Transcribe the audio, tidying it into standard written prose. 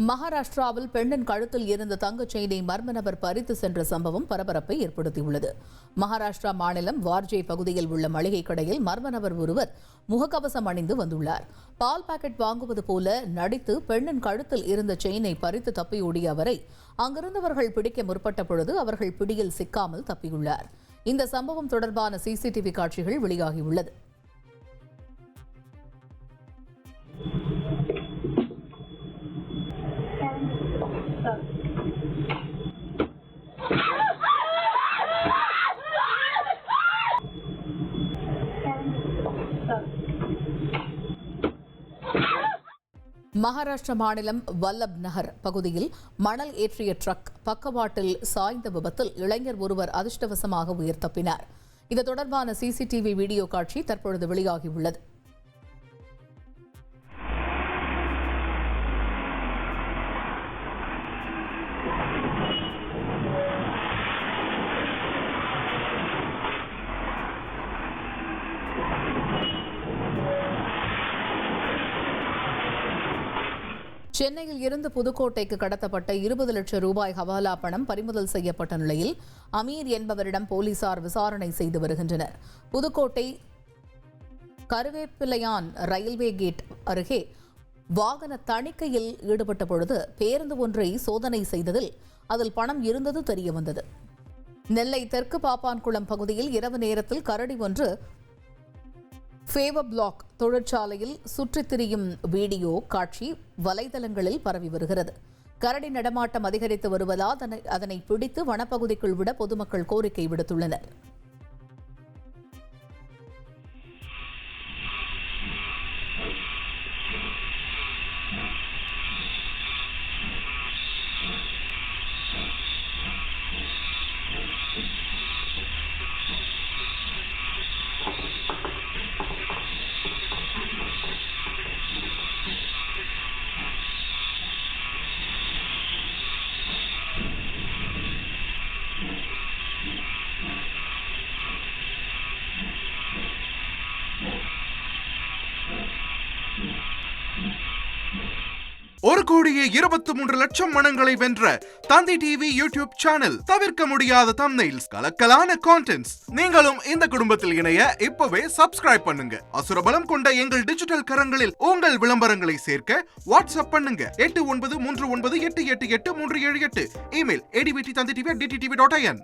மகாராஷ்டிராவில் பெண்ணின் கழுத்தில் இருந்த தங்கச் செயினை மர்ம நபர் பறித்து சென்ற சம்பவம் பரபரப்பை ஏற்படுத்தியுள்ளது. மகாராஷ்டிரா மாநிலம் வார்ஜே பகுதியில் உள்ள மளிகை கடையில் மர்ம நபர் ஒருவர் முகக்கவசம் அணிந்து வந்துள்ளார். பால் பாக்கெட் வாங்குவது போல நடித்து பெண்ணின் கழுத்தில் இருந்த செயினை பறித்து தப்பியோடிய அவரை அங்கிருந்தவர்கள் பிடிக்க முற்பட்ட பொழுது அவர்கள் பிடியில் சிக்காமல் தப்பியுள்ளார். இந்த சம்பவம் தொடர்பான சிசிடிவி காட்சிகள் வெளியாகியுள்ளது. மகாராஷ்டிரா மாநிலம் வல்லப் நகர் பகுதியில் மணல் ஏற்றிய ட்ரக் பக்கவாட்டில் சாய்ந்த விபத்தில் இளைஞர் ஒருவர் அதிர்ஷ்டவசமாக உயிர் தப்பினார். இது தொடர்பான சிசிடிவி வீடியோ காட்சி தற்பொழுது வெளியாகியுள்ளது. சென்னையில் இருந்து புதுக்கோட்டைக்கு கடத்தப்பட்ட 20 லட்சம் ரூபாய் ஹவாலா பணம் பறிமுதல் செய்யப்பட்ட நிலையில் அமீர் என்பவரிடம் போலீசார் விசாரணை செய்து வருகின்றனர். புதுக்கோட்டை கருவேப்பிலையான் ரயில்வே கேட் அருகே வாகன தணிக்கையில் ஈடுபட்ட பொழுது பேருந்து ஒன்றை சோதனை செய்ததில் அதில் பணம் இருந்தது தெரியவந்தது. நெல்லை தெற்கு பாப்பான்குளம் பகுதியில் இரவு நேரத்தில் கரடி ஒன்று ஃபேவர் பிளாக் தொழிற்சாலையில் சுற்றித் திரியும் வீடியோ காட்சி வலைதளங்களில் பரவி வருகிறது. கரடி நடமாட்டம் அதிகரித்து வருவதால் அதனை பிடித்து வனப்பகுதிக்குள் விட பொதுமக்கள் கோரிக்கை விடுத்துள்ளனர். ஒரு கோடியே 23 லட்சம் மனங்களை வென்ற தந்தி டிவி யூடியூப் சேனல். தவிர்க்க முடியாத தம்ப்நெயில்ஸ், கலக்கலான கான்டென்ட்ஸ். நீங்களும் இந்த குடும்பத்தில் இணைய இப்பவே சப்ஸ்கிரைப் பண்ணுங்க. அசுரபலம் கொண்ட எங்கள் டிஜிட்டல் கரங்களில் உங்கள் விளம்பரங்களை சேர்க்க வாட்ஸ்அப் பண்ணுங்க. 8939888838. Email advtthanditv@dttv.in.